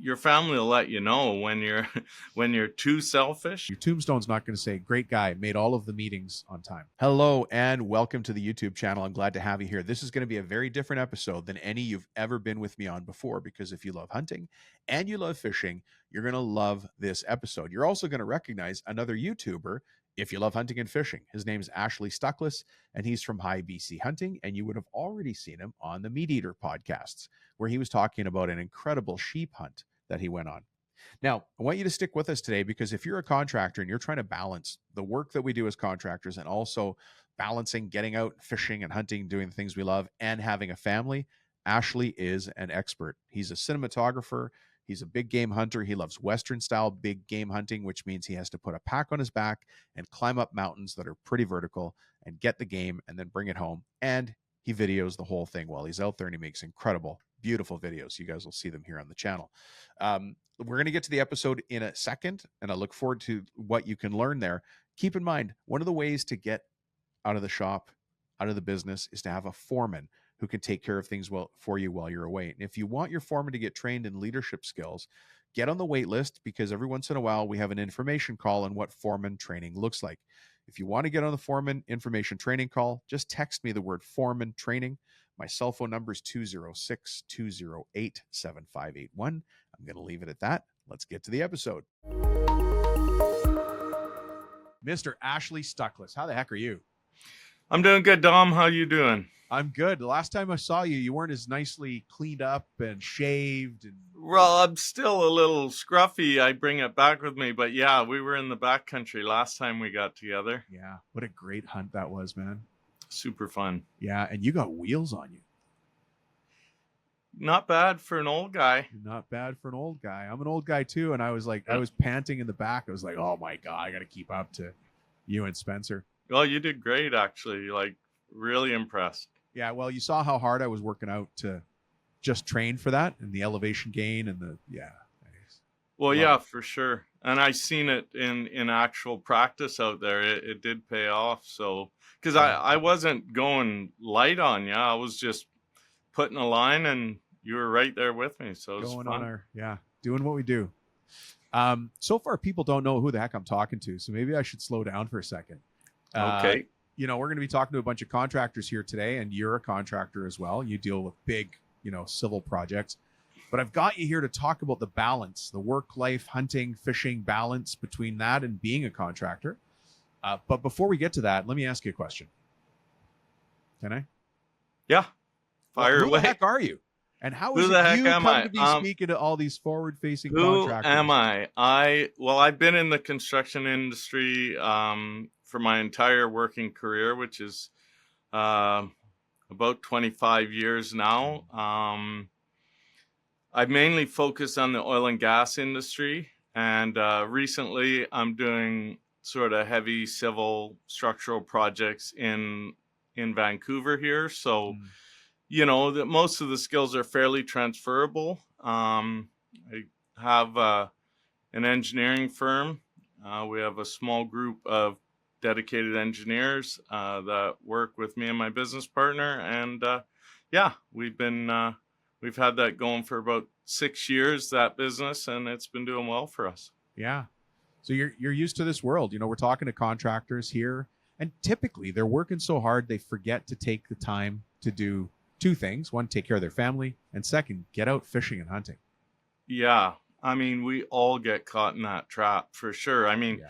your family will let you know when you're when you're too selfish. Your tombstone's not going to say, great guy, made all of the meetings on time. Hello, and welcome to the YouTube channel. I'm glad to have you here. This is going to be a very different episode than any you've ever been with me on before, because if you love hunting and you love fishing, you're going to love this episode. You're also going to recognize another YouTuber if you love hunting and fishing. His name's Ashley Stuckless, and he's from High BC Hunting, and you would have already seen him on the Meat Eater podcasts, where he was talking about an incredible sheep hunt that he went on. Now, I want you to stick with us today, because if you're a contractor and you're trying to balance the work that we do as contractors and also balancing getting out fishing and hunting, doing the things we love, and having a family, Ashley is an expert. He's a cinematographer. He's a big game hunter. He loves Western style big game hunting, which means he has to put a pack on his back and climb up mountains that are pretty vertical and get the game and then bring it home. And he videos the whole thing while he's out there, and he makes incredible, beautiful videos. You guys will see them here on the channel. We're going to get to the episode in a second, and I look forward to what you can learn there. Keep in mind, one of the ways to get out of the shop, out of the business, is to have a foreman who can take care of things for you while you're away. And if you want your foreman to get trained in leadership skills, get on the wait list, because every once in a while we have an information call on what foreman training looks like. If you want to get on the foreman information training call, just text me the word foreman training. My cell phone number is 206-208-7581. I'm going to leave it at that. Let's get to the episode. Mr. Ashley Stuckless, how the heck are you? I'm doing good, Dom. How you doing? I'm good. The last time I saw you, you weren't as nicely cleaned up and shaved. Well, I'm still a little scruffy. I bring it back with me. But yeah, we were in the backcountry last time we got together. Yeah, what a great hunt that was, man. Super fun. Yeah, and you got wheels on you. Not bad for an old guy. Not bad for an old guy. I'm an old guy too, and I was like, I was panting in the back. I was like, oh my God, I got to keep up to you and Spencer. Well, you did great, actually. Like, really impressed. Yeah, well, you saw how hard I was working out to just train for that, and the elevation gain and the, yeah. Well, yeah, for sure. And I seen it in actual practice out there. It did pay off. So, because I wasn't going light on you. I was just putting a line, and you were right there with me. So it's going fun. On our, yeah, doing what we do. So far, people don't know who the heck I'm talking to, so maybe I should slow down for a second. Okay. You know, we're going to be talking to a bunch of contractors here today, and you're a contractor as well. You deal with big, civil projects. But I've got you here to talk about the balance, the work-life, hunting, fishing balance between that and being a contractor. But before we get to that, let me ask you a question. Can I? Yeah. Fire away. Who the heck are you? And how is it you come to be speaking to all these forward-facing contractors? Who am I? I've been in the construction industry for my entire working career, which is about 25 years now. I mainly focus on the oil and gas industry, and recently I'm doing sort of heavy civil structural projects in Vancouver here. So, that most of the skills are fairly transferable. I have an engineering firm. We have a small group of dedicated engineers that work with me and my business partner, and we've had that going for about 6 years, that business, and it's been doing well for us. Yeah. So you're used to this world. We're talking to contractors here, and typically they're working so hard they forget to take the time to do two things. One, take care of their family, and second, get out fishing and hunting. Yeah. I mean, we all get caught in that trap for sure. I mean,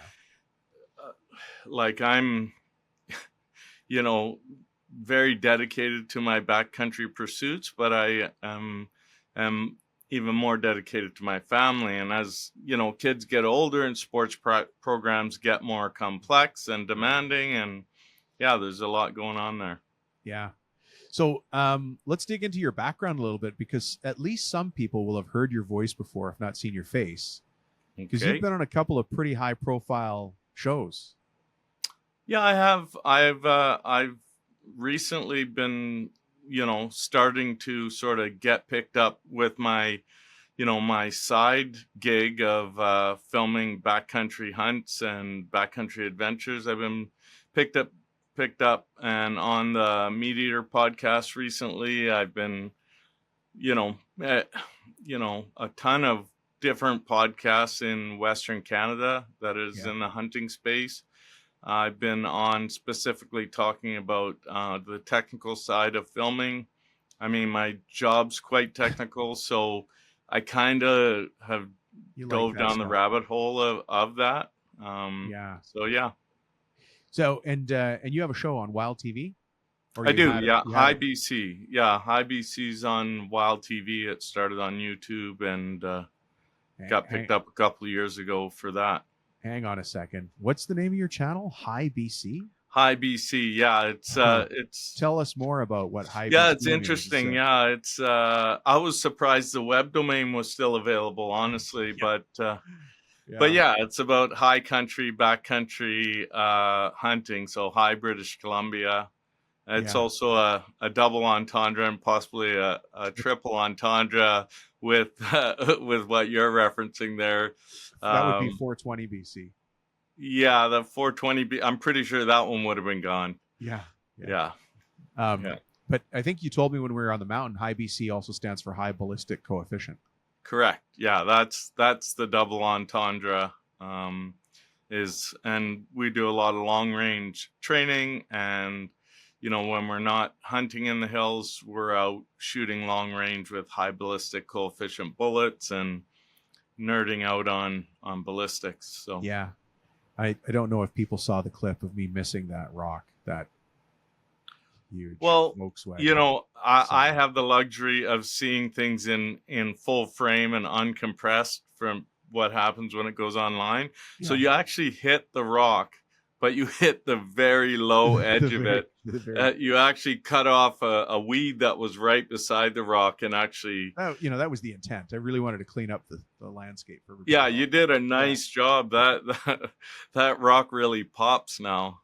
I'm, very dedicated to my backcountry pursuits, but I am even more dedicated to my family. And as, kids get older and sports programs get more complex and demanding, and there's a lot going on there. Yeah. So let's dig into your background a little bit, because at least some people will have heard your voice before, if not seen your face, because you've been on a couple of pretty high profile shows. Yeah, I have. I've recently been, starting to sort of get picked up with my, my side gig of filming backcountry hunts and backcountry adventures. I've been picked up and on the Meat Eater podcast recently. I've been, a ton of different podcasts in Western Canada that is in the hunting space. I've been on specifically talking about the technical side of filming. I mean, my job's quite technical, so I kind of have dove down the rabbit hole of that. So yeah. So and you have a show on Wild TV? I do, yeah. Hi BC. Yeah, Hi BC's on Wild TV. It started on YouTube and got picked up a couple of years ago for that. Hang on a second. What's the name of your channel? Hi BC? Hi BC. Yeah, it's tell us more about what Hi BC Yeah, it's interesting. Yeah, it's I was surprised the web domain was still available, honestly, but yeah, it's about high country, backcountry hunting, so high British Columbia. It's also a double entendre and possibly a triple entendre with what you're referencing there. That would be 420 BC. Yeah, the 420 I'm pretty sure that one would have been gone. Yeah. But I think you told me when we were on the mountain, high BC also stands for high ballistic coefficient. Correct. Yeah, that's the double entendre. And we do a lot of long range training, and when we're not hunting in the hills, we're out shooting long range with high ballistic coefficient bullets and nerding out on ballistics. So yeah, I don't know if people saw the clip of me missing that rock, that huge Volkswagen. I have the luxury of seeing things in full frame and uncompressed from what happens when it goes online. So you actually hit the rock, but you hit the very low edge of it. You actually cut off a weed that was right beside the rock, and actually, that was the intent. I really wanted to clean up the landscape for everybody. Yeah, you did a nice job. That rock really pops now.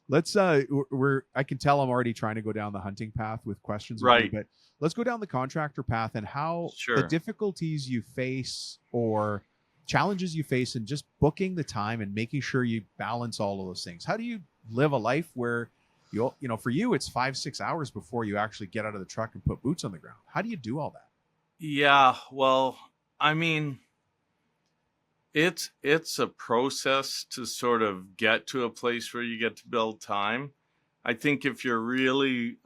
Let's I can tell I'm already trying to go down the hunting path with questions, right? But let's go down the contractor path and how the difficulties you face or challenges you face in just booking the time and making sure you balance all of those things. How do you live a life where for you it's 5-6 hours before you actually get out of the truck and put boots on the ground? How do you do all that? Yeah, well, I mean, it's a process to sort of get to a place where you get to build time. I think if you're really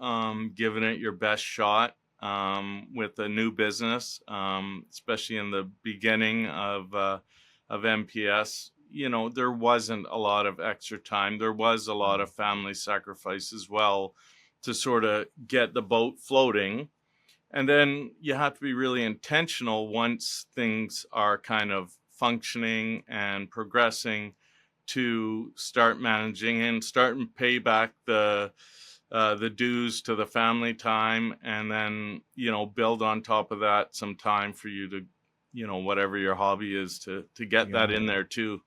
giving it your best shot with a new business, especially in the beginning of MPS, there wasn't a lot of extra time. There was a lot of family sacrifice as well to sort of get the boat floating. And then you have to be really intentional once things are kind of functioning and progressing to start managing and start and pay back the dues to the family time, and then build on top of that some time for you to whatever your hobby is to get that in there too.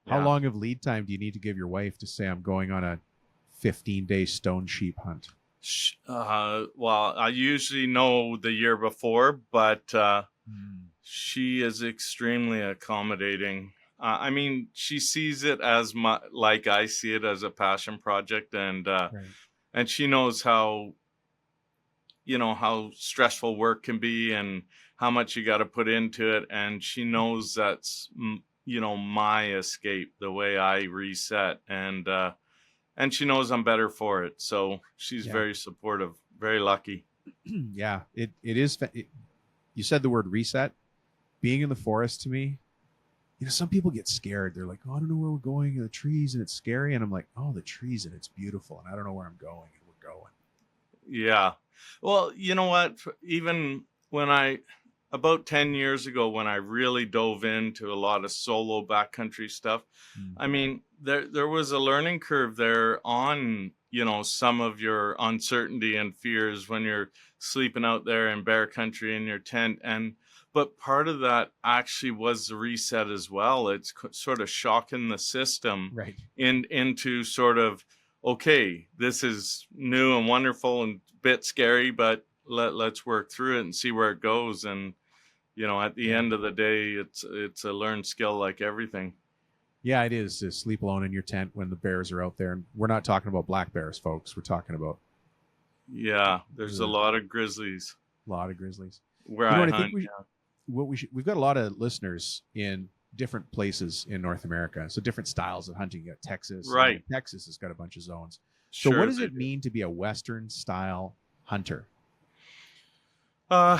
How long of lead time do you need to give your wife to say I'm going on a 15-day stone sheep hunt? Well, I usually know the year before, but she is extremely accommodating. I mean, she sees it as like I see it, as a passion project, and she knows how stressful work can be and how much you got to put into it, and she knows that's my escape, the way I reset, and she knows I'm better for it, so she's very supportive, very lucky. Yeah, it is. You said the word reset. Being in the forest, to me, some people get scared. They're like, oh, I don't know where we're going in the trees and it's scary. And I'm like, oh, the trees and it's beautiful. And I don't know where I'm going and we're going. Yeah. Well, you know what? Even when about 10 years ago, when I really dove into a lot of solo backcountry stuff, I mean, there was a learning curve there on, some of your uncertainty and fears when you're sleeping out there in bear country in your tent. But part of that actually was the reset as well. It's sort of shocking the system into sort of, okay, this is new and wonderful and a bit scary, but let's work through it and see where it goes. And, at the end of the day, it's a learned skill like everything. Yeah, it is to sleep alone in your tent when the bears are out there. And we're not talking about black bears, folks. We're talking about. Yeah, there's a lot of grizzlies. A lot of grizzlies. Where I hunt, we've got a lot of listeners in different places in North America, so different styles of hunting. You got Texas, and even Right. Texas has got a bunch of zones. So what Sure does they it do. mean to be a Western style hunter? Uh,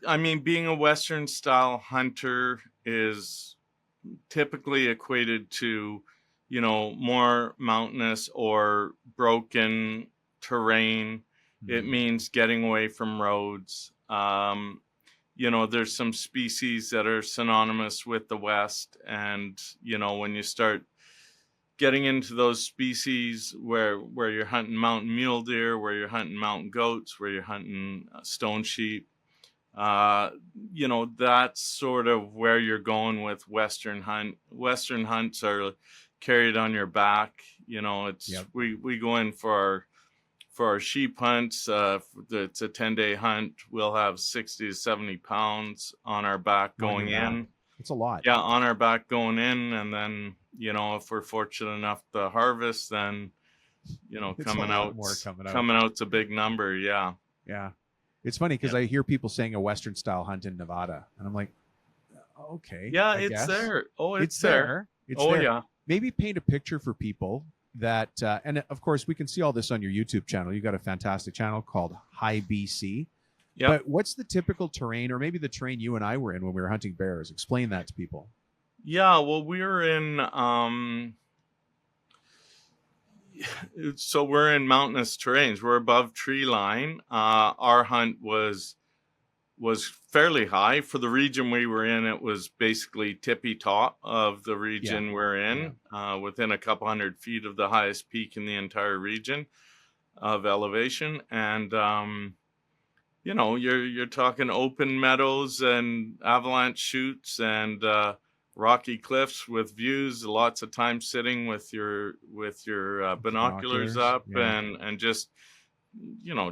I mean, being a Western style hunter is typically equated to, more mountainous or broken terrain. It Hmm. means getting away from roads. There's some species that are synonymous with the West. And, when you start getting into those species where you're hunting mountain mule deer, where you're hunting mountain goats, where you're hunting stone sheep, uh that's sort of where you're going with western hunts are carried on your back. It's Yep. we go in for our sheep hunts. It's a 10-day hunt. We'll have 60 to 70 pounds on our back On your going back. in. It's a lot. Yeah, on our back going in. And then, if we're fortunate enough to harvest, then, It's a lot more coming out. coming out's a big number. Yeah. Yeah. It's funny because Yeah. I hear people saying a Western style hunt in Nevada, and I'm like, okay, Yeah, I it's guess there. Oh, it's it's there. there. It's Oh, there. yeah. Maybe paint a picture for people that, and of course, we can see all this on your YouTube channel. You got a fantastic channel called High BC. Yep. But what's the typical terrain, or maybe the terrain you and I were in when we were hunting bears? Explain that to people. Yeah, well, we're in so we're in mountainous terrains. We're above tree line. Our hunt was fairly high for the region we were in. It was basically tippy top of the region we're in, within a couple 100 feet of the highest peak in the entire region of elevation. And you're talking open meadows and avalanche chutes and rocky cliffs with views. Lots of time sitting with your binoculars up, Yeah. and just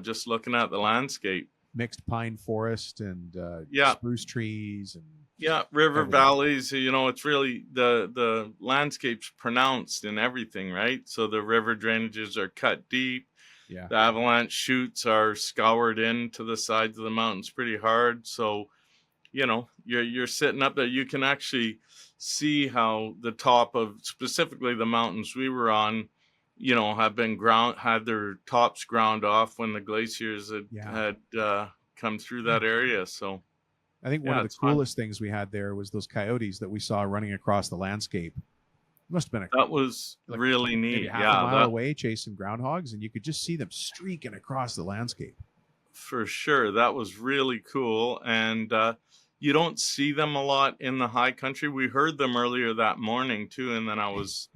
just looking at the landscape. Mixed pine forest and Yeah. spruce trees and Yeah, river everything. valleys. It's really the landscape's pronounced in everything, right? So the river drainages are cut deep. Yeah. The avalanche chutes are scoured into the sides of the mountains pretty hard. So, you're sitting up there. You can actually see how the top of specifically the mountains we were on, have been had their tops ground off when the glaciers had come through that area. So I think one yeah, of the it's fun. coolest things we had there was those coyotes that we saw running across the landscape. It must have been That was really maybe neat. half Yeah, a mile away chasing groundhogs, and you could just see them streaking across the landscape. for sure. That was really cool. And you don't see them a lot in the high country. We heard them earlier that morning too, and then I was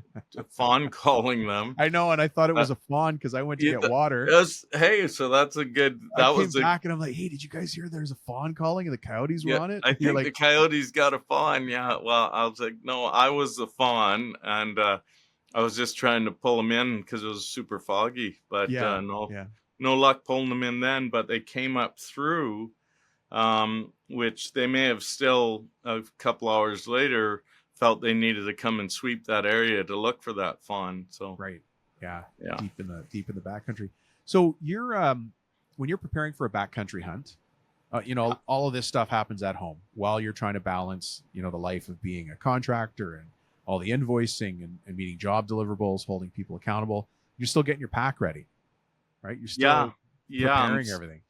fawn calling them. I know, and I thought it was a fawn because I went to get water. Hey, so that's a good. I came back and I'm like, hey, did you guys hear there's a fawn calling and the coyotes were on it? I think the coyotes got a fawn. Yeah. Well, I was like, no, I was the fawn, and I was just trying to pull them in because it was super foggy. But no luck pulling them in then. But they came up through, which they may have still a couple hours later felt they needed to come and sweep that area to look for that fawn. So deep in the backcountry. So you're when you're preparing for a backcountry hunt, all of this stuff happens at home while you're trying to balance, the life of being a contractor and all the invoicing and meeting job deliverables, holding people accountable. You're still getting your pack ready, right? You're still preparing everything.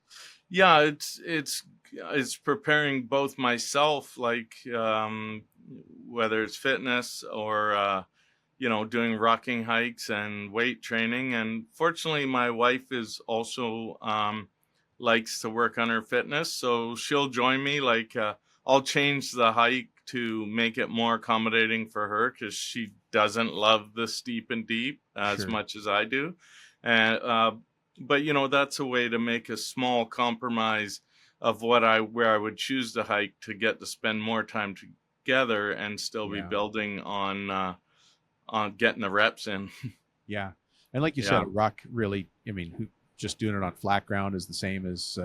Yeah, it's preparing both myself, like whether it's fitness or doing rocking hikes and weight training. And fortunately, my wife is also likes to work on her fitness, so she'll join me. Like I'll change the hike to make it more accommodating for her because she doesn't love the steep and deep as much as I do. And but that's a way to make a small compromise of where I would choose to hike to get to spend more time together and still be building on getting the reps in. Yeah. And like you said, a ruck really, just doing it on flat ground is the same as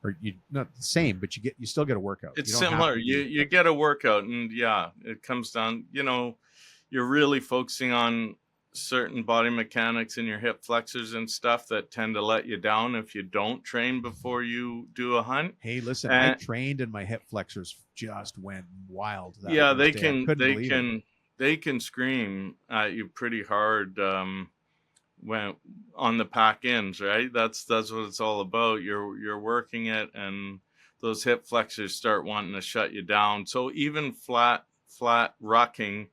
or you not the same, but you still get a workout. It's similar. You get a workout, and it comes down, you're really focusing on certain body mechanics in your hip flexors and stuff that tend to let you down if you don't train before you do a hunt. Hey, listen, I And trained and my hip flexors just went wild that yeah, first day. I couldn't believe it. they can scream at you pretty hard when on the pack ends, right? That's what it's all about. You're working it, and those hip flexors start wanting to shut you down. So even flat rucking,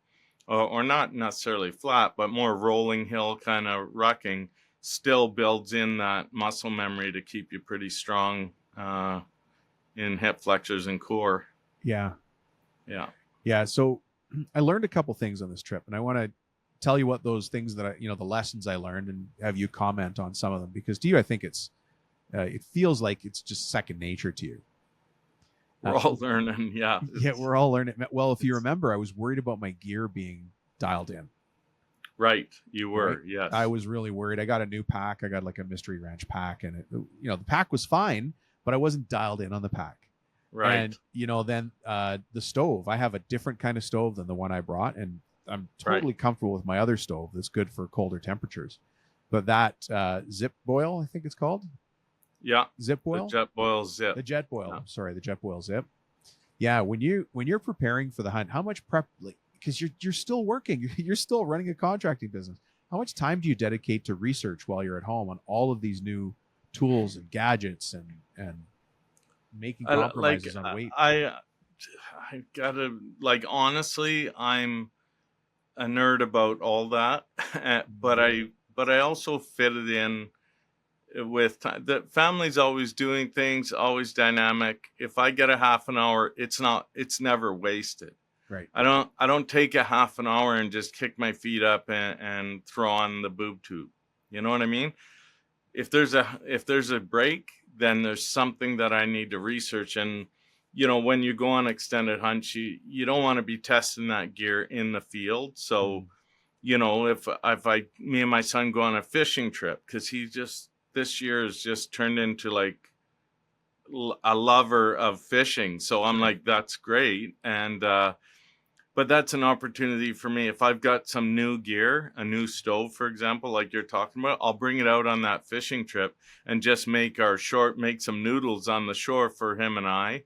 or not necessarily flat, but more rolling hill kind of rucking, still builds in that muscle memory to keep you pretty strong in hip flexors and core. Yeah. Yeah. Yeah. So I learned a couple things on this trip, and I want to tell you what those things that the lessons I learned, and have you comment on some of them, because to you, I think it feels like it's just second nature to you. We're all learning. Yeah. Yeah, we're all learning. Well, if you remember, I was worried about my gear being dialed in. Right. You were. Right? Yes. I was really worried. I got a new pack. I got like a Mystery Ranch pack, and the pack was fine, but I wasn't dialed in on the pack. Right. And then the stove, I have a different kind of stove than the one I brought, and I'm totally comfortable with my other stove that's good for colder temperatures. But that zip boil, I think it's called. Yeah. Zip boil. The jet boil zip. The jet boil. Yeah. Sorry, the jet boil zip. Yeah, when you're preparing for the hunt, how much prep? Because you're still working, you're still running a contracting business. How much time do you dedicate to research while you're at home on all of these new tools and gadgets and making compromises on weight? I gotta, honestly, I'm a nerd about all that, but I also fit it in with time. The family's always doing things, always dynamic. If I get a half an hour, it's never wasted. Right. I don't take a half an hour and just kick my feet up and throw on the boob tube. You know what I mean? If there's a break, then there's something that I need to research. And when you go on extended hunts, you don't want to be testing that gear in the field. So if me and my son go on a fishing trip, because this year has just turned into like a lover of fishing. So I'm like, that's great. And but that's an opportunity for me. If I've got some new gear, a new stove, for example, like you're talking about, I'll bring it out on that fishing trip and just make some noodles on the shore for him and I,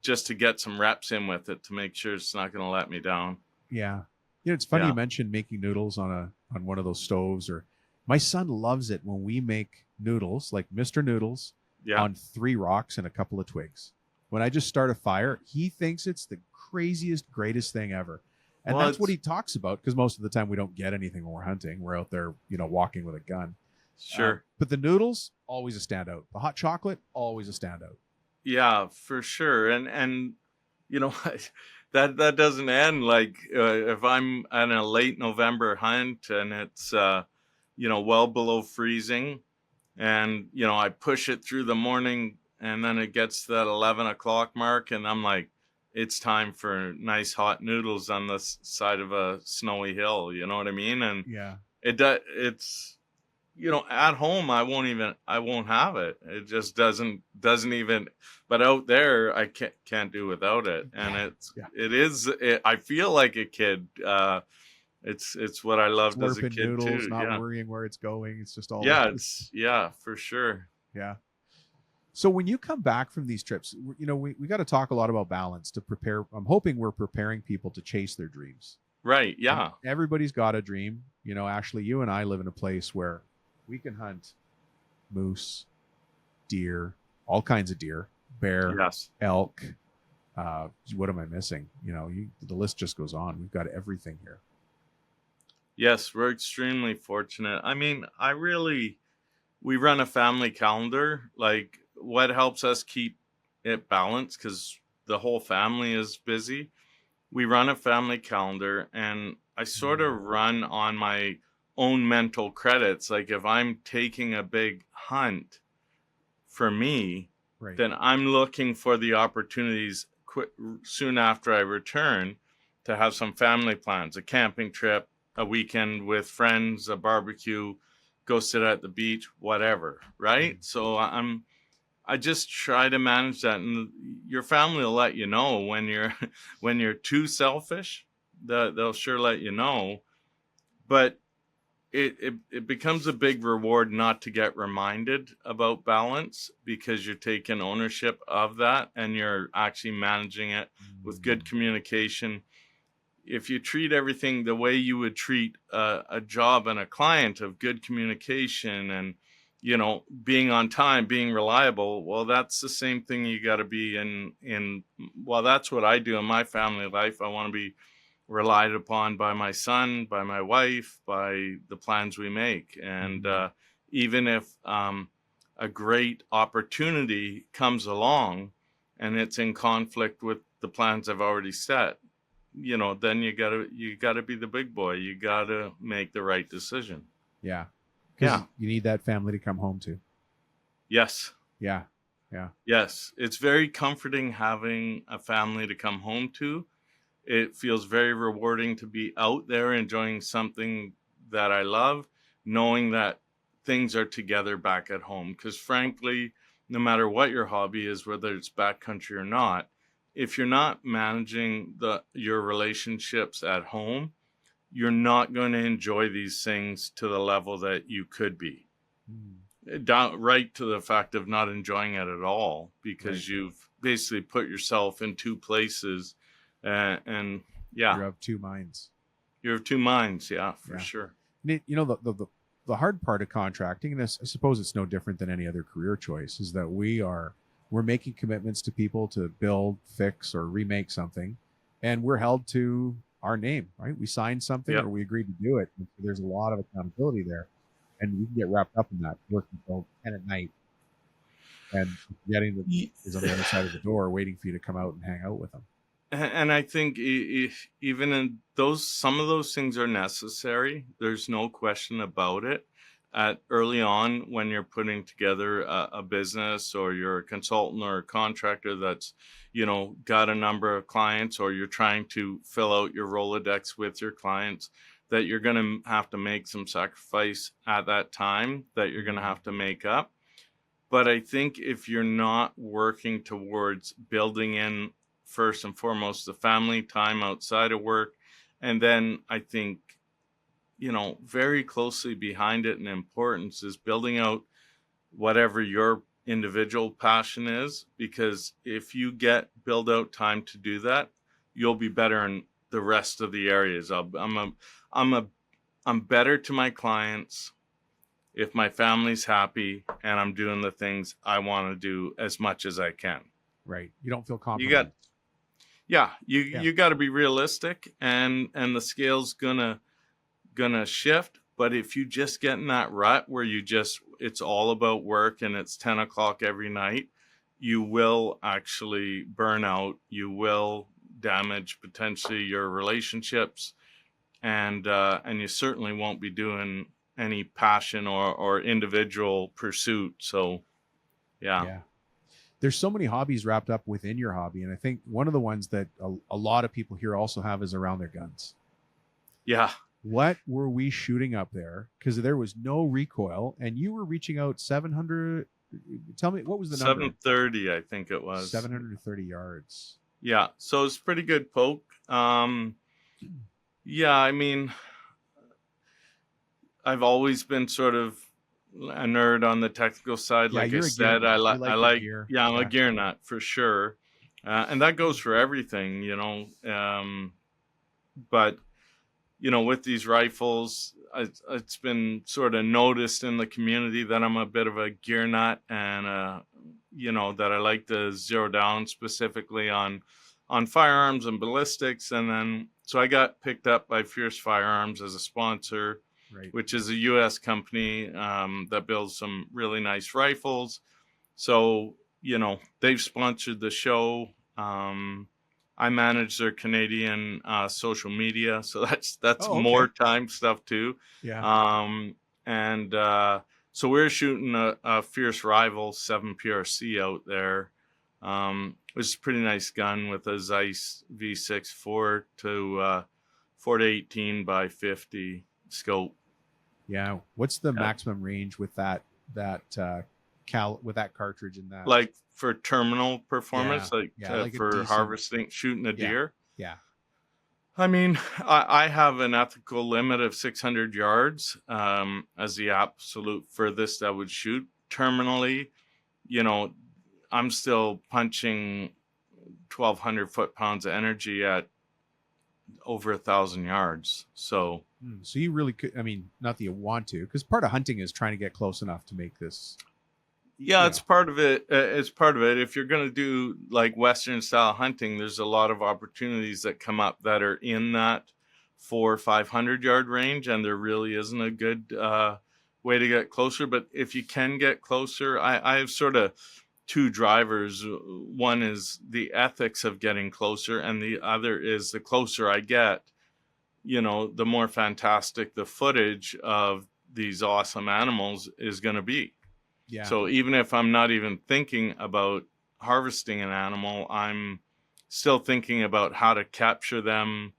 just to get some reps in with it, to make sure it's not going to let me down. Yeah. It's funny you mentioned making noodles on one of those stoves. Or my son loves it when we make noodles, like Mr. Noodles, on 3 rocks and a couple of twigs. When I just start a fire, he thinks it's the craziest, greatest thing ever. And that's what he talks about, because most of the time we don't get anything when we're hunting. We're out there, walking with a gun. Sure. But the noodles, always a standout. The hot chocolate, always a standout. Yeah, for sure. And that doesn't end. Like if I'm at a late November hunt and it's well below freezing, and I push it through the morning, and then it gets to that 11 o'clock mark, and I'm like, it's time for nice hot noodles on the side of a snowy hill. You know what I mean? And it's at home I won't have it. It just doesn't even. But out there I can't do without it. And I feel like a kid. It's what I loved as a kid noodles, too. Not worrying where it's going. It's just all. Yeah, for sure. Yeah. So when you come back from these trips, we got to talk a lot about balance to prepare. I'm hoping we're preparing people to chase their dreams. Right. Yeah. Everybody's got a dream. Ashley, you and I live in a place where we can hunt moose, deer, all kinds of deer, bear, elk. What am I missing? The list just goes on. We've got everything here. Yes, we're extremely fortunate. I mean, we run a family calendar. Like, what helps us keep it balanced, because the whole family is busy. We run a family calendar, and I sort of run on my own mental credits. Like, if I'm taking a big hunt for me, then I'm looking for the opportunities soon after I return to have some family plans, a camping trip, a weekend with friends, a barbecue, go sit at the beach, whatever. Right. So I just try to manage that, and your family will let you know when you're too selfish. They'll sure let you know. But it becomes a big reward not to get reminded about balance, because you're taking ownership of that and you're actually managing it with good communication. If you treat everything the way you would treat a job and a client, of good communication and, being on time, being reliable, well, that's the same thing you got to be well, that's what I do in my family life. I want to be relied upon by my son, by my wife, by the plans we make. And even if a great opportunity comes along and it's in conflict with the plans I've already set, then you gotta be the big boy. You gotta make the right decision. Yeah. Because Yeah. you need that family to come home to. Yes. Yeah. Yeah. Yes. It's very comforting having a family to come home to. It feels very rewarding to be out there enjoying something that I love, knowing that things are together back at home. Because frankly, no matter what your hobby is, whether it's backcountry or not, if you're not managing your relationships at home, you're not going to enjoy these things to the level that you could be. Down right to the fact of not enjoying it at all, because you've basically put yourself in two places. And yeah, You have two minds. You have two minds. Yeah, for sure. The hard part of contracting, and I suppose it's no different than any other career choice, is that we're making commitments to people to build, fix, or remake something, and we're held to our name, right? We signed something or we agreed to do it. And so there's a lot of accountability there, and we can get wrapped up in that, working until 10 at night, and getting is on the other side of the door waiting for you to come out and hang out with them. And I think even in some of those things are necessary. There's no question about it. Early on, when you're putting together a business, or you're a consultant or a contractor that's, got a number of clients, or you're trying to fill out your Rolodex with your clients, that you're going to have to make some sacrifice at that time that you're going to have to make up. But I think if you're not working towards building in, first and foremost, the family time outside of work, and then I think, very closely behind it in importance is building out whatever your individual passion is, because if you build out time to do that, you'll be better in the rest of the areas. I'm better to my clients if my family's happy and I'm doing the things I want to do as much as I can. Right. You don't feel compromised. You got to be realistic, and the scale's gonna shift. But if you just get in that rut where it's all about work and it's 10 o'clock every night, you will actually burn out. You will damage potentially your relationships, and you certainly won't be doing any passion or individual pursuit. So, yeah. There's so many hobbies wrapped up within your hobby. And I think one of the ones that a lot of people here also have is around their guns. Yeah. What were we shooting up there? Because there was no recoil, and you were reaching out 700. Tell me, what was the number? 730, I think it was. 730 yards. Yeah. So it's pretty good poke. Yeah, I mean, I've always been sort of a nerd on the technical side. Like I said, I'm a gear nut for sure. And that goes for everything, but, with these rifles, it's been sort of noticed in the community that I'm a bit of a gear nut, and, that I like to zero down specifically on firearms and ballistics. And then, so I got picked up by Fierce Firearms as a sponsor. Right. Which is a U.S. company that builds some really nice rifles. So, they've sponsored the show. I manage their Canadian social media, so that's more time stuff too. Yeah. So we're shooting a Fierce Rival 7 PRC out there, which is a pretty nice gun with a Zeiss V6 4 to 18 by 50 scope. Yeah. What's the maximum range with that cartridge in that? Like for terminal performance, like for harvesting, shooting a deer? Yeah. I mean, I have an ethical limit of 600 yards as the absolute furthest I would shoot terminally. You know, I'm still punching 1,200 foot-pounds of energy at over 1,000 yards. So, So you really could, I mean, not that you want to, because part of hunting is trying to get close enough to make this. yeah, it's part of it. It's part of it. If you're going to do like Western style hunting, there's a lot of opportunities that come up that are in that 400 or 500 yard range, and there really isn't a good way to get closer. But if you can get closer, I have sort of two drivers. One is the ethics of getting closer, and the other is the closer I get, the more fantastic the footage of these awesome animals is going to be. Yeah. So even if I'm not even thinking about harvesting an animal, I'm still thinking about how to capture them,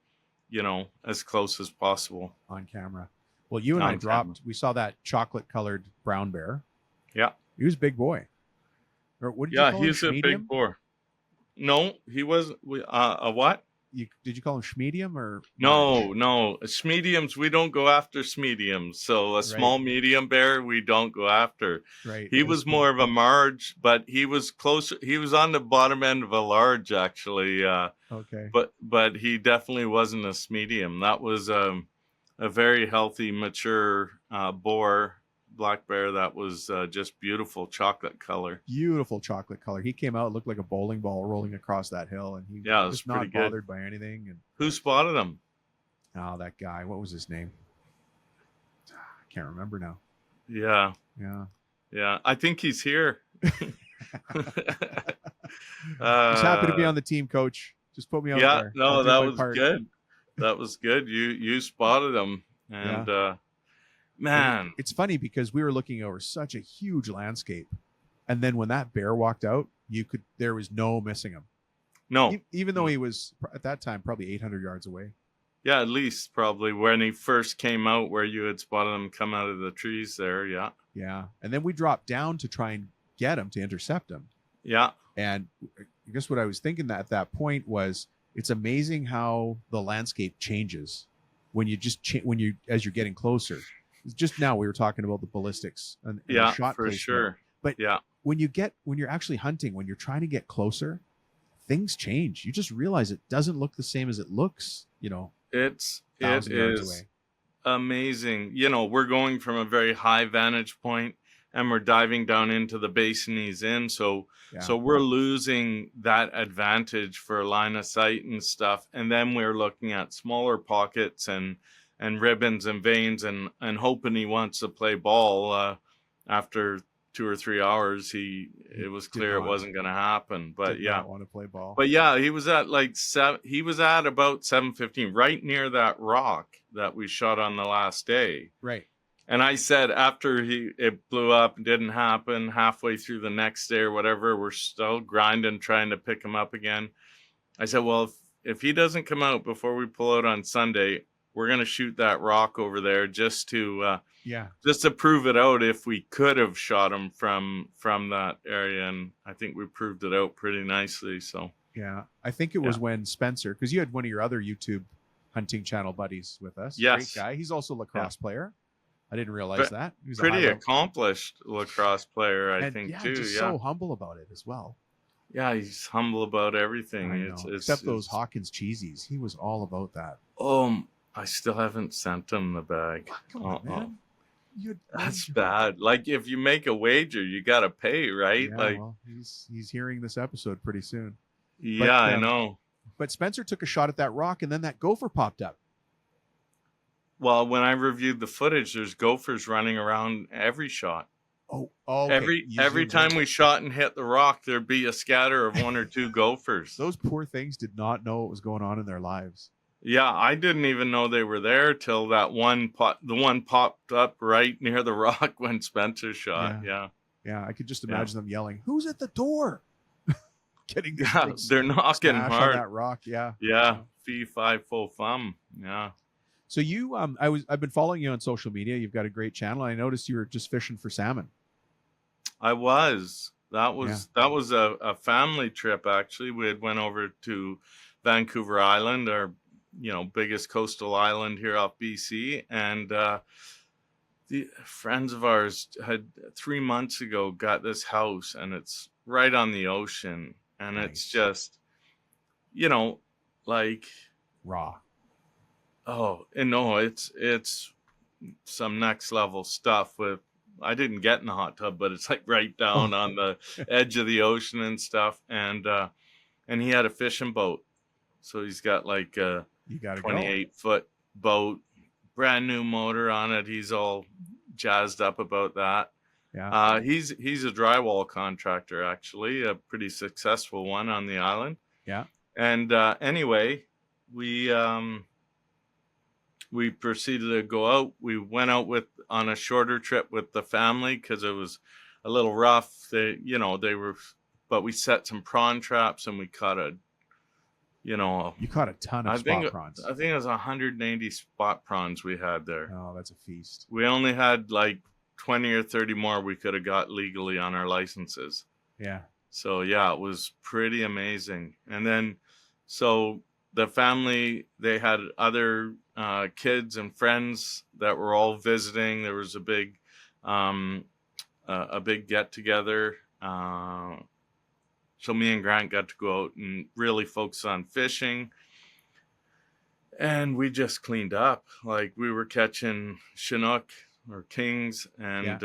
as close as possible on camera. Well, you and I dropped, we saw that chocolate colored brown bear. Yeah. He was a big boy. Or what did you call him? He's a big boar. No, he was a what? Did you call him schmedium or? No. Schmediums, we don't go after schmediums. So a small medium bear, we don't go after. Right. He was more of a marge, but he was closer. He was on the bottom end of a large, actually. Okay. But he definitely wasn't a schmedium. That was a very healthy, mature boar, black bear that was just beautiful chocolate color. Beautiful chocolate color. He came out, looked like a bowling ball rolling across that hill, and he was not bothered by anything. And who spotted him? Oh, that guy. What was his name? I can't remember now. Yeah. I think he's here. He's happy to be on the team, Coach. Just put me out there. No, that was good. That was good. You spotted him, and man, it's funny because we were looking over such a huge landscape, and then when that bear walked out, there was no missing him. No, even though he was at that time probably 800 yards away. Yeah, at least probably when he first came out, where you had spotted him come out of the trees there. Yeah. And then we dropped down to try and get him, to intercept him. Yeah. And I guess what I was thinking at that point was, it's amazing how the landscape changes when you as you're getting closer. Just now we were talking about the ballistics and the shot for placement. Sure. But when you're actually hunting, when you're trying to get closer, things change. You just realize it doesn't look the same as it looks, it is amazing. We're going from a very high vantage point, and we're diving down into the basin he's in. So we're losing that advantage for line of sight and stuff. And then we're looking at smaller pockets and ribbons and veins and hoping he wants to play ball. After 2 or 3 hours, it was clear it wasn't going to happen. But not want to play ball. But he was at he was at about 7:15, right near that rock that we shot on the last day. Right. And I said, after it blew up and didn't happen, halfway through the next day or whatever, we're still grinding, trying to pick him up again. I said, well, if he doesn't come out before we pull out on Sunday, we're going to shoot that rock over there just to prove it out, if we could have shot him from that area. And I think we proved it out pretty nicely. So I think it was when Spencer, because you had one of your other YouTube hunting channel buddies with us. Yes. Great guy. He's also a lacrosse player. I didn't realize that. He was pretty accomplished lacrosse player, I think, too. Just so humble about it as well. Yeah, he's humble about everything. Except those Hawkins cheesies. He was all about that. I still haven't sent him the bag. Come on, man. That's bad. Like, if you make a wager, you got to pay, right? Yeah, well, he's hearing this episode pretty soon. Yeah, I know. But Spencer took a shot at that rock, and then that gopher popped up. Well, when I reviewed the footage, there's gophers running around every shot. Oh, okay. Every time we shot and hit the rock, there'd be a scatter of 1 or 2 gophers. Those poor things did not know what was going on in their lives. Yeah, I didn't even know they were there till that one popped up right near the rock when Spencer shot. Yeah, I could just imagine them yelling, "Who's at the door?" Getting they're knocking hard on that rock. Yeah. Fee, fi, fo, fum. Yeah. So you, I've been following you on social media. You've got a great channel. I noticed you were just fishing for salmon. I was. That was a family trip, actually. We had went over to Vancouver Island. biggest coastal island here off BC. And the friends of ours had 3 months ago got this house, and it's right on the ocean, and it's Nice. just, like, Raw. oh, and no, it's some next level stuff. I didn't get in the hot tub, but it's like right down Oh, on the edge of the ocean and stuff. And he had a fishing boat, so he's got like a you got to go. 28-foot boat, brand new motor on it. He's all jazzed up about that. Yeah. He's a drywall contractor, actually, a pretty successful one on the island. Yeah. And anyway, we proceeded to go out. We went out on a shorter trip with the family because it was a little rough. But we set some prawn traps, and we caught You caught a ton of spot prawns. I think it was 180 spot prawns we had there. Oh, that's a feast. We only had like 20 or 30 more we could have got legally on our licenses. Yeah. So yeah, it was pretty amazing. And then, so the family, they had other kids and friends that were all visiting. There was a big get together. So me and Grant got to go out and really focus on fishing. And we just cleaned up. Like, we were catching Chinook or kings. And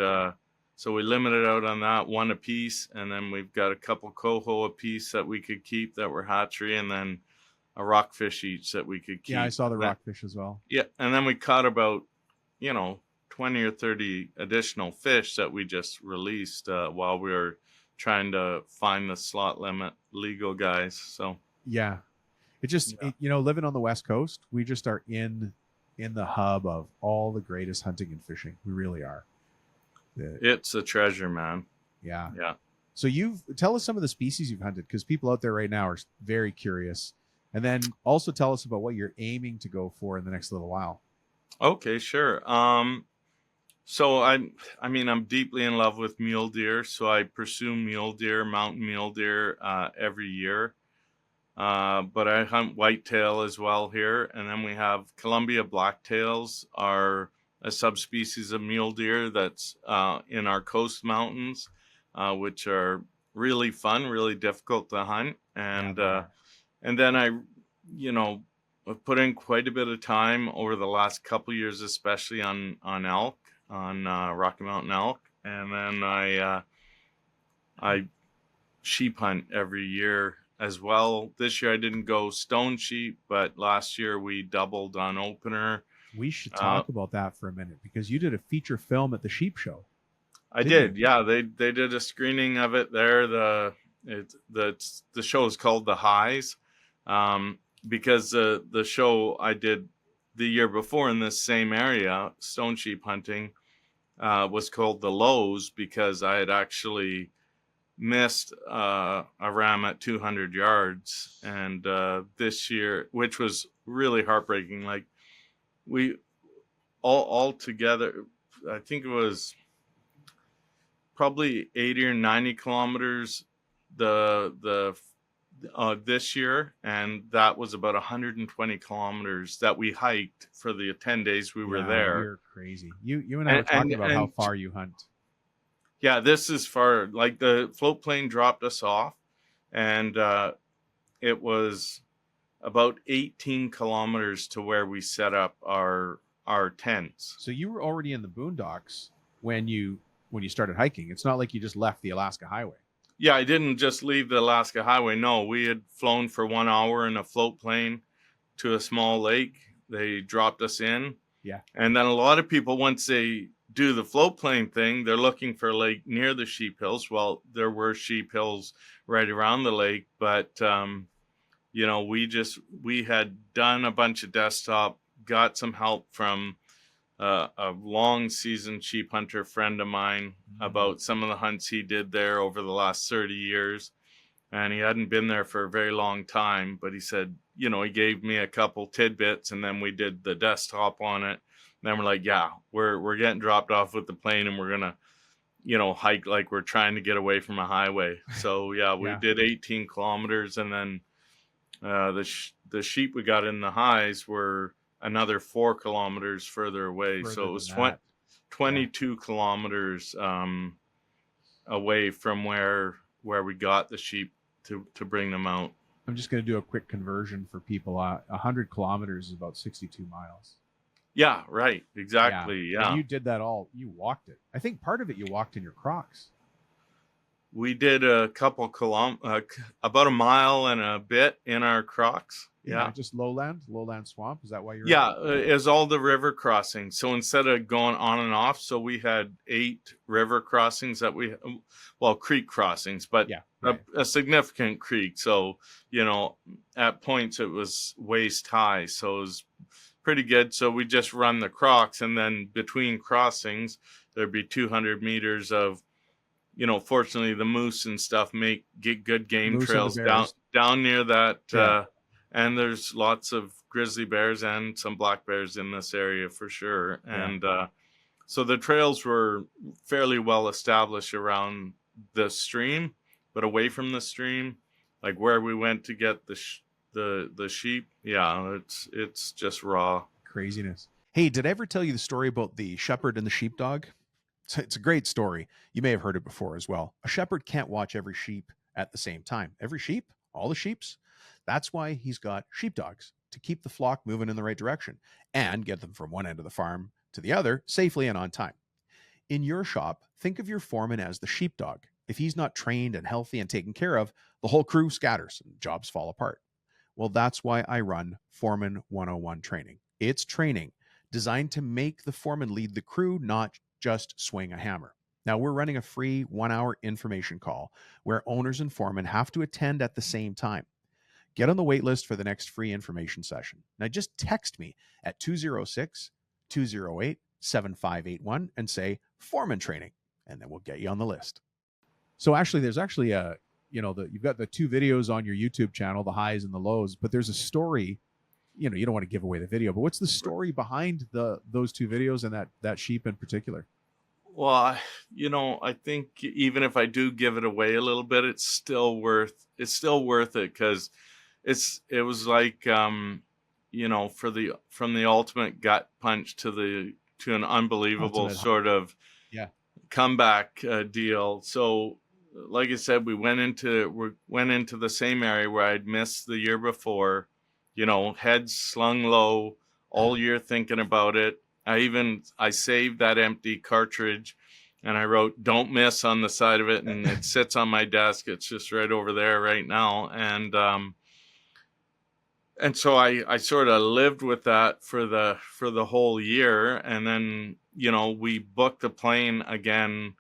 so we limited out on that, one a piece. And then we've got a couple coho a piece that we could keep that were hatchery. And then a rockfish each that we could keep. Yeah, I saw the rockfish as well. Yeah. And then we caught about, 20 or 30 additional fish that we just released while we were trying to find the slot limit legal guys. So yeah, it just living on the West Coast, we just are in the hub of all the greatest hunting and fishing. We really are. It's a treasure, man. Yeah. So tell us some of the species you've hunted, because people out there right now are very curious, and then also tell us about what you're aiming to go for in the next little while. Okay, sure. So I'm deeply in love with mule deer. So I pursue mountain mule deer every year. But I hunt whitetail as well here. And then we have Columbia blacktails, are a subspecies of mule deer that's in our coast mountains, which are really fun, really difficult to hunt. And then I've put in quite a bit of time over the last couple years, especially on elk. On Rocky Mountain elk, and then I sheep hunt every year as well. This year I didn't go stone sheep, but last year we doubled on opener. We should talk about that for a minute, because you did a feature film at the sheep show. I did, yeah. They did a screening of it there. The show is called The Highs, because the show I did the year before in this same area, stone sheep hunting, was called The Lows, because I had actually missed a ram at 200 yards. And this year, which was really heartbreaking, like we all together, I think it was probably 80 or 90 kilometers this year, and that was about 120 kilometers that we hiked for the 10 days we were there. You're crazy. You and I were talking about how far you hunt. Yeah, this is far. Like, the float plane dropped us off, and it was about 18 kilometers to where we set up our tents. So you were already in the boondocks when you started hiking. It's not like you just left the Alaska Highway. Yeah, I didn't just leave the Alaska Highway. No, we had flown for 1 hour in a float plane to a small lake. They dropped us in. Yeah. And then a lot of people, once they do the float plane thing, they're looking for a lake near the sheep hills. Well, there were sheep hills right around the lake, but we had done a bunch of desktop, got some help from a long seasoned sheep hunter friend of mine about some of the hunts he did there over the last 30 years. And he hadn't been there for a very long time, but he said, he gave me a couple tidbits, and then we did the desktop on it. And then we're like, yeah, we're getting dropped off with the plane, and we're going to, hike like we're trying to get away from a highway. So yeah, we did 18 kilometers, and then the sheep we got in the highs were another 4 kilometers further away. Further So it than was that. 22 kilometers away from where we got the sheep to bring them out. I'm just going to do a quick conversion for people. 100 kilometers is about 62 miles. Yeah, right. Exactly. Yeah. And you did that all, you walked it. I think part of it you walked in your Crocs. We did a couple about a mile and a bit in our Crocs. Yeah. Just lowland swamp. Is that why you're? Yeah, is all the river crossings. So instead of going on and off, so we had 8 river crossings that creek crossings, but a significant creek. So, at points it was waist high. So it was pretty good. So we just run the Crocs, and then between crossings, there'd be 200 meters of, fortunately the moose and stuff get good game Moose trails down near that. And there's lots of grizzly bears and some black bears in this area for sure. And so the trails were fairly well established around the stream, but away from the stream, like where we went to get the sheep. Yeah, it's just raw craziness. Hey, did I ever tell you the story about the shepherd and the sheepdog? It's a great story. You may have heard it before as well. A shepherd can't watch every sheep at the same time. Every sheep, all the sheeps. That's why he's got sheepdogs, to keep the flock moving in the right direction and get them from one end of the farm to the other safely and on time. In your shop, think of your foreman as the sheepdog. If he's not trained and healthy and taken care of, the whole crew scatters and jobs fall apart. Well, that's why I run Foreman 101 training. It's training designed to make the foreman lead the crew, not just swing a hammer. Now, we're running a free 1-hour information call where owners and foremen have to attend at the same time. Get on the wait list for the next free information session. Now, just text me at 206-208-7581 and say foreman training, and then we'll get you on the list. So, Ashley, there's actually you've got the 2 videos on your YouTube channel, the highs and the lows, but there's a story. You don't want to give away the video, but what's the story behind those 2 videos and that sheep in particular? Well, I think even if I do give it away a little bit, it's still worth it, because it was like, from the ultimate gut punch to an unbelievable sort of comeback deal. So like I said, we went into the same area where I'd missed the year before, heads slung low all year thinking about it. I saved that empty cartridge and I wrote "don't miss" on the side of it, and it sits on my desk. It's just right over there right now. And so I sort of lived with that for the whole year. And then, we booked the plane again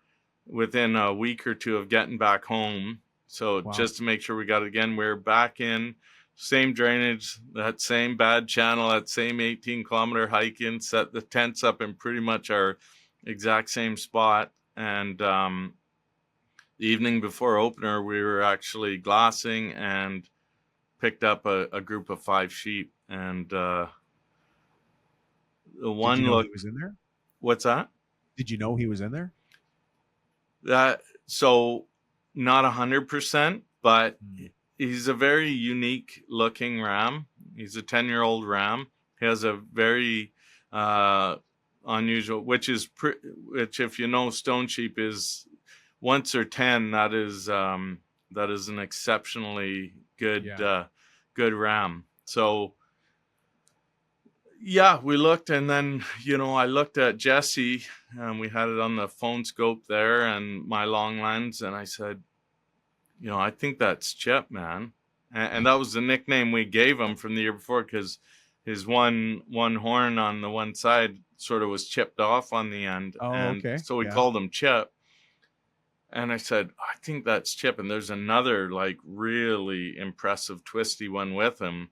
within a week or 2 of getting back home. So just to make sure we got it again, we're back in same drainage, that same bad channel, that same 18-kilometer hike in, set the tents up in pretty much our exact same spot. And the evening before opener, we were actually glassing and picked up a group of 5 sheep. And the one Did you know he was in there? What's that? Did you know he was in there? So not 100%, but he's a very unique looking ram. He's a 10-year-old ram. He has a very unusual, which if you know stone sheep is once or 10, that is an exceptionally good ram. So we looked, and then I looked at Jesse, and we had it on the phone scope there and my long lens, and I said, I think that's Chip, man. And that was the nickname we gave him from the year before, because his one horn on the one side sort of was chipped off on the end. Okay. So we called him Chip. And I said, I think that's Chip. And there's another like really impressive twisty one with him.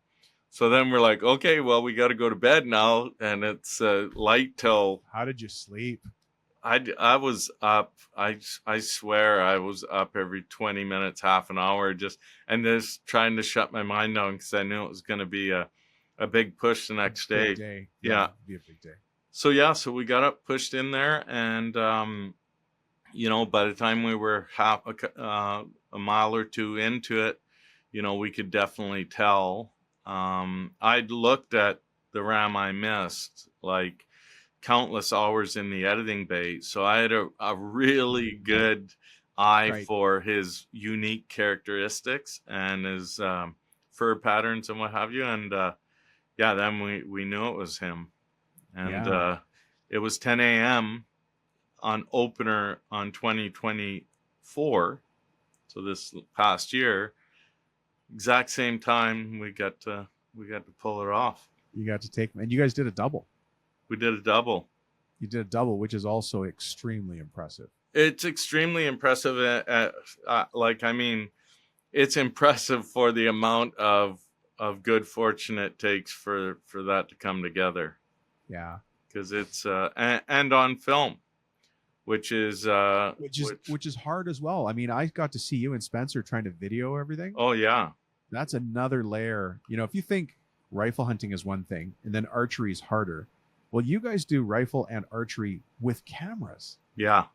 So then we're like, okay, well, we got to go to bed now. And it's light till... How did you sleep? I was up. I swear I was up every 20 minutes, half an hour, just trying to shut my mind down, because I knew it was going to be a big push the next day. Yeah, it'd be a big day. So we got up, pushed in there, and by the time we were a mile or 2 into it, we could definitely tell I'd looked at the ram I missed like countless hours in the editing bay. So I had a really good eye Right. for his unique characteristics and his fur patterns and what have you. And yeah, then we knew it was him. And Yeah. it was 10 a.m. on opener on 2024. So this past year, exact same time we got to pull it off. You got to take, and you guys did a double. We did a double. You did a double, which is also extremely impressive. It's extremely impressive. It's impressive for the amount of good fortune it takes for that to come together. Yeah, because it's and on film, which is hard as well. I mean, I got to see you and Spencer trying to video everything. Oh yeah, that's another layer. You know, if you think rifle hunting is one thing and then archery is harder, well, you guys do rifle and archery with cameras. Yeah,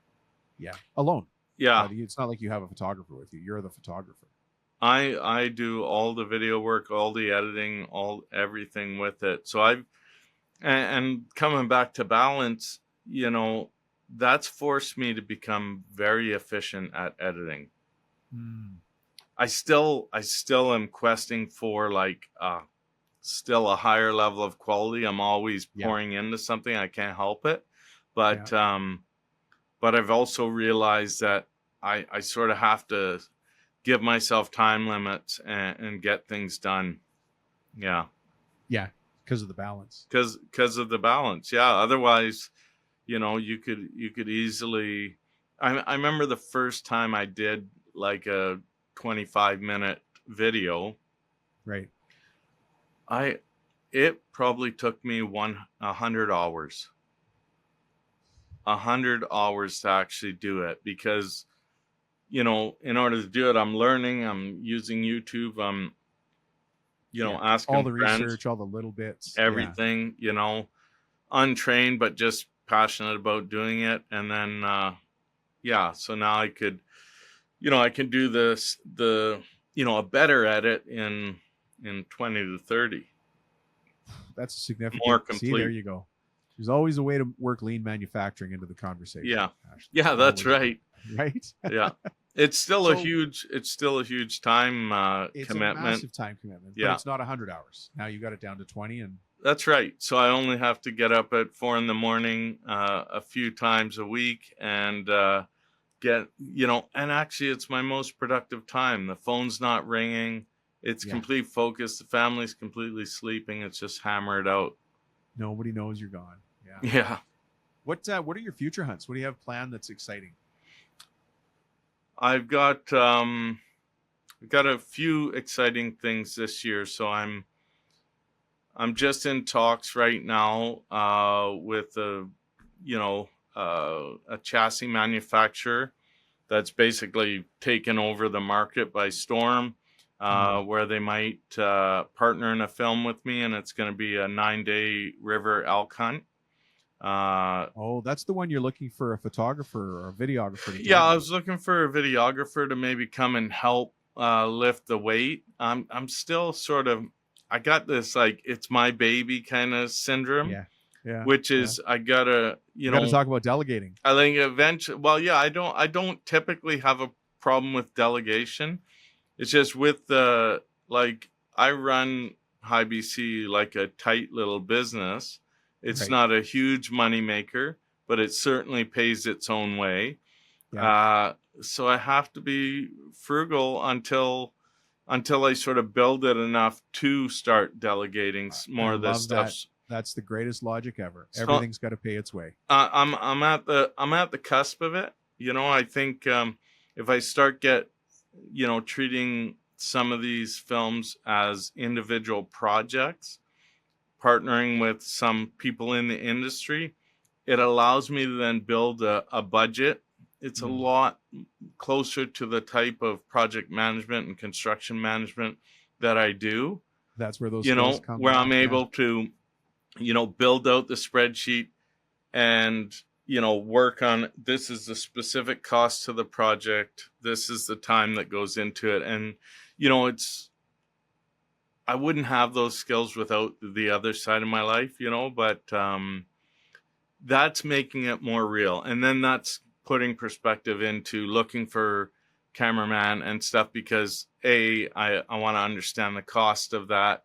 alone. Yeah, it's not like you have a photographer with you. You're the photographer. I do all the video work, all the editing, everything with it. So and coming back to balance, you know, that's forced me to become very efficient at editing. I still am questing for still a higher level of quality. I'm always pouring into something. I can't help it. But I've also realized that I sort of have to give myself time limits and get things done. Yeah. Yeah. Because of the balance. Because of the balance. Yeah. Otherwise, you know, you could easily, I remember the first time I did like a 25-minute video. Right. It probably took me 100 hours. 100 hours to actually do it because, you know, in order to do it, I'm learning, I'm using YouTube, I'm, you know, asking all the friends, research, all the little bits, everything, you know, untrained, but just passionate about doing it. And then, so now I could, you know, I can do this, a better edit in 20 to 30. That's a significant. More complete. See, there you go. There's always a way to work lean manufacturing into the conversation. Yeah. Ashley. Yeah, that's right. Right. Yeah. It's still a huge time it's commitment. A massive time commitment. Yeah. But it's not 100 hours. Now you got it down to 20 and that's right. So I only have to get up at 4 a.m. A few times a week and get, you know, and actually it's my most productive time. The phone's not ringing. It's complete focus. The family's completely sleeping. It's just hammer it out. Nobody knows you're gone. Yeah. Yeah. What are your future hunts? What do you have planned that's exciting? I've got a few exciting things this year. So I'm just in talks right now with a chassis manufacturer that's basically taken over the market by storm, where they might partner in a film with me, and it's going to be a 9-day river elk hunt. That's the one you're looking for a photographer or a videographer to Yeah, I was looking for a videographer to maybe come and help lift the weight. I'm still sort of, I got this like it's my baby kind of syndrome. Yeah. Which is I gotta you know gotta talk about delegating. I think eventually. Well, yeah, I don't typically have a problem with delegation. It's just with the I run High BC like a tight little business. It's not a huge money maker, but it certainly pays its own way. Yeah. So I have to be frugal until I sort of build it enough to start delegating more of this stuff. That's the greatest logic ever. So, everything's got to pay its way. I'm at the cusp of it. You know, I think if I start treating some of these films as individual projects, partnering with some people in the industry, it allows me to then build a budget. It's a lot closer to the type of project management and construction management that I do. That's where those skills come where I'm able to, build out the spreadsheet and, work on this is the specific cost to the project. This is the time that goes into it. And, I wouldn't have those skills without the other side of my life, but that's making it more real. And then that's putting perspective into looking for cameraman and stuff, because I want to understand the cost of that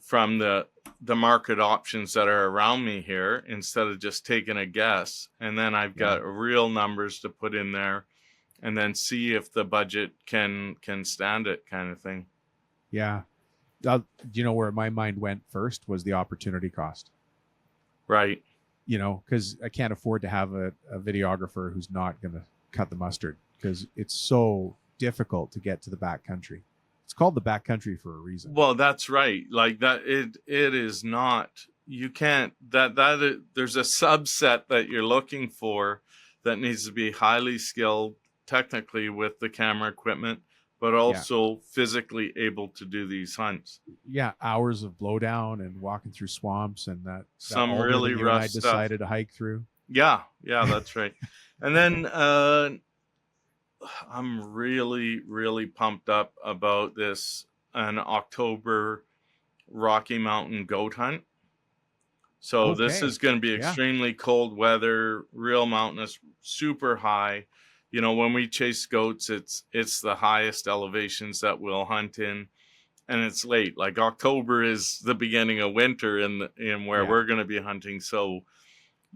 from the market options that are around me here, instead of just taking a guess. And then I've got real numbers to put in there, and then see if the budget can stand it, kind of thing. Yeah. Where my mind went first was the opportunity cost. Right. Because I can't afford to have a videographer who's not going to cut the mustard, because it's so difficult to get to the backcountry. It's called the backcountry for a reason. Well, that's right. Like that, it is not. You can't. There's a subset that you're looking for that needs to be highly skilled technically with the camera equipment, but also physically able to do these hunts. Yeah, hours of blowdown and walking through swamps, and that some really rough I decided to hike through. Yeah, that's right. And then I'm really, really pumped up about an October Rocky Mountain goat hunt. So this is going to be extremely cold weather, real mountainous, super high. When we chase goats, it's the highest elevations that we'll hunt in, and it's late. Like October is the beginning of winter in where we're going to be hunting. So,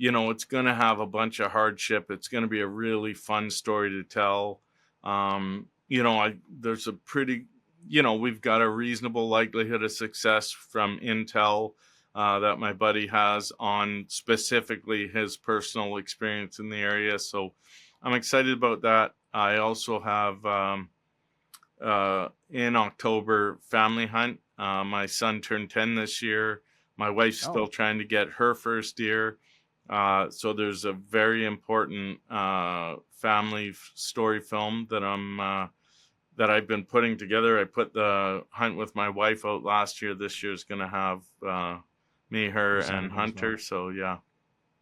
it's going to have a bunch of hardship. It's going to be a really fun story to tell. There's a pretty, we've got a reasonable likelihood of success from intel that my buddy has on specifically his personal experience in the area. So I'm excited about that. I also have in October family hunt. My son turned 10 this year. My wife's still trying to get her first deer. So there's a very important family story film that I've been putting together. I put the hunt with my wife out last year. This year's going to have me, her, and Hunter. Well. So yeah,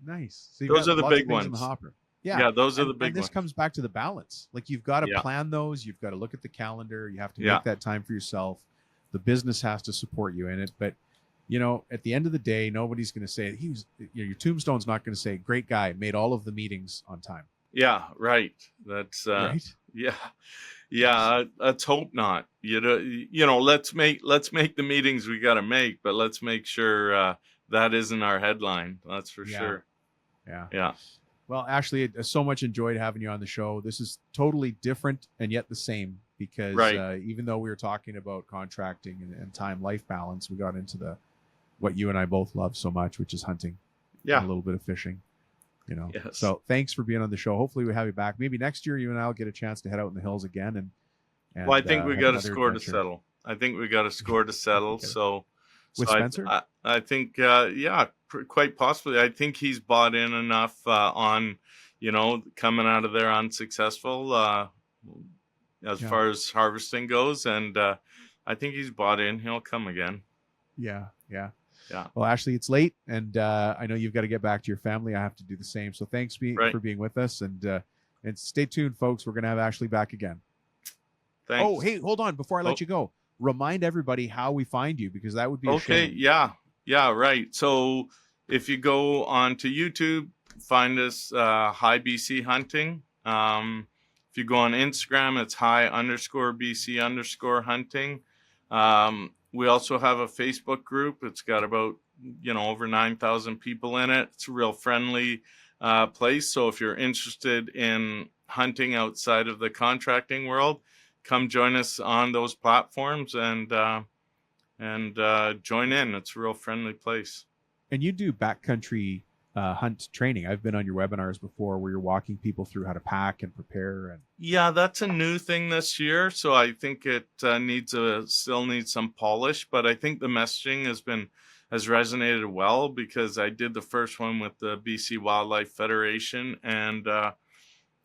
nice. So those are the big ones. In the hopper. Yeah, those are the big ones. And this comes back to the balance. Like you've got to plan those. You've got to look at the calendar. You have to make that time for yourself. The business has to support you in it, but. At the end of the day, nobody's going to say your tombstone's not going to say, great guy, made all of the meetings on time. Yeah, right. That's right. Yeah. Let's hope not. Let's make the meetings we got to make, but let's make sure that isn't our headline. That's for sure. Yeah. Well, Ashley, I so much enjoyed having you on the show. This is totally different and yet the same, because even though we were talking about contracting and time-life balance, we got into what you and I both love so much, which is hunting. And a little bit of fishing. Yes. So thanks for being on the show. Hopefully we have you back. Maybe next year you and I will get a chance to head out in the hills again. And well, I think we got a score to settle. So with Spencer, I think quite possibly. I think he's bought in enough on coming out of there unsuccessful as far as harvesting goes, and I think he's bought in. He'll come again. Yeah. Well, Ashley, it's late, and I know you've got to get back to your family. I have to do the same. So thanks for being with us, and stay tuned, folks. We're going to have Ashley back again. Thanks. Oh, hey, hold on. Before I let you go, remind everybody how we find you, because that would be a shame. Yeah, right. So if you go onto YouTube, find us High BC Hunting. If you go on Instagram, it's high_BC_hunting. We also have a Facebook group. It's got about, over 9,000 people in it. It's a real friendly place. So if you're interested in hunting outside of the contracting world, come join us on those platforms and join in. It's a real friendly place. And you do backcountry hunt training. I've been on your webinars before where you're walking people through how to pack and prepare. And yeah, that's a new thing this year. So I think it still needs some polish, but I think the messaging has resonated well, because I did the first one with the BC Wildlife Federation, and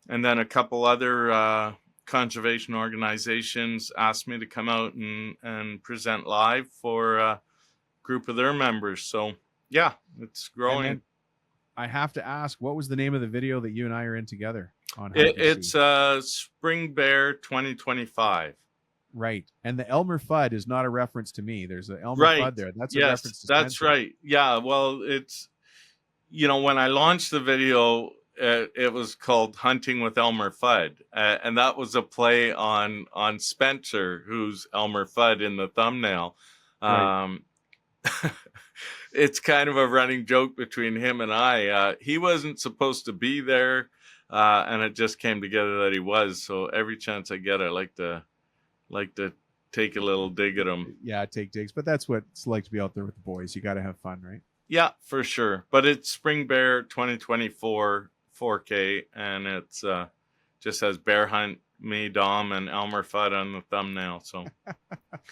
then a couple other conservation organizations asked me to come out and present live for a group of their members. So yeah, it's growing. I have to ask, what was the name of the video that you and I are in together on? It's Spring Bear 2025. Right. And the Elmer Fudd is not a reference to me. There's an Elmer Right. Fudd there. That's a Yes, reference to that's Spencer. right. Yeah. Well, it's, when I launched the video, it was called Hunting with Elmer Fudd. And that was a play on Spencer, who's Elmer Fudd in the thumbnail. Right. Um, it's kind of a running joke between him and I. He wasn't supposed to be there, and it just came together that he was. So every chance I get, I like to take a little dig at him. Yeah, take digs. But that's what it's like to be out there with the boys. You got to have fun, right? Yeah, for sure. But it's Spring Bear 2024 4K, and it's just has Bear Hunt, me, Dom, and Elmer Fudd on the thumbnail. So,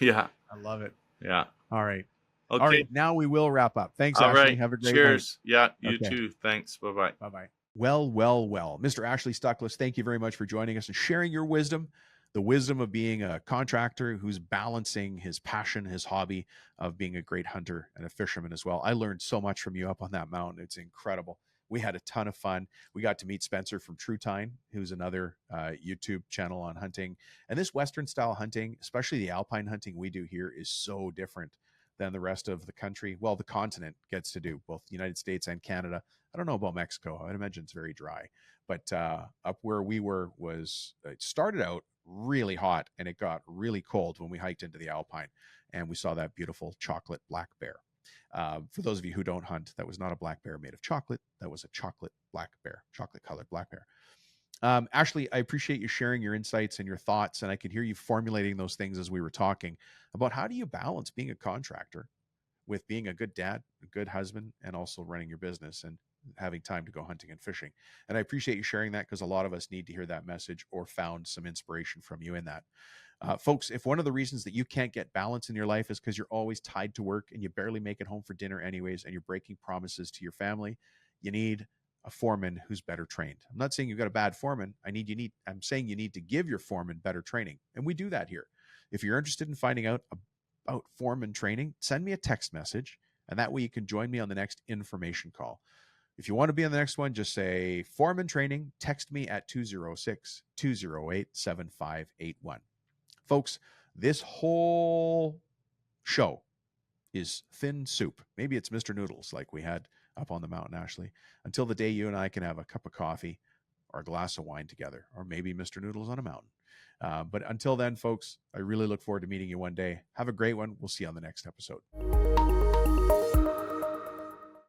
yeah. I love it. Yeah. All right. Okay. All right. Now we will wrap up. Thanks, All Ashley. right. Have a great Cheers. night. Yeah, you Okay. too. Thanks. Bye-bye. Bye-bye. Well, well, well. Mr. Ashley Stuckless, thank you very much for joining us and sharing your wisdom, the wisdom of being a contractor who's balancing his passion, his hobby of being a great hunter and a fisherman as well. I learned so much from you up on that mountain. It's incredible. We had a ton of fun. We got to meet Spencer from True Tine, who's another YouTube channel on hunting. And this Western style hunting, especially the alpine hunting we do here, is so different than the rest of the country. Well, the continent gets to do, both the United States and Canada. I don't know about Mexico. I'd imagine it's very dry. But up where we were it started out really hot and it got really cold when we hiked into the alpine and we saw that beautiful chocolate black bear. For those of you who don't hunt, that was not a black bear made of chocolate. That was a chocolate black bear, chocolate colored black bear. Ashley, I appreciate you sharing your insights and your thoughts, and I could hear you formulating those things as we were talking about how do you balance being a contractor with being a good dad, a good husband, and also running your business and having time to go hunting and fishing. And I appreciate you sharing that because a lot of us need to hear that message or found some inspiration from you in that. Folks, if one of the reasons that you can't get balance in your life is because you're always tied to work and you barely make it home for dinner anyways, and you're breaking promises to your family, you need a foreman who's better trained. I'm not saying you've got a bad foreman. I'm saying you need to give your foreman better training. And we do that here. If you're interested in finding out about foreman training, send me a text message. And that way you can join me on the next information call. If you want to be on the next one, just say foreman training, text me at 206-208-7581. Folks, this whole show is thin soup. Maybe it's Mr. Noodles like we had up on the mountain, Ashley, until the day you and I can have a cup of coffee or a glass of wine together, or maybe Mr. Noodles on a mountain. But until then, folks, I really look forward to meeting you one day. Have a great one. We'll see you on the next episode.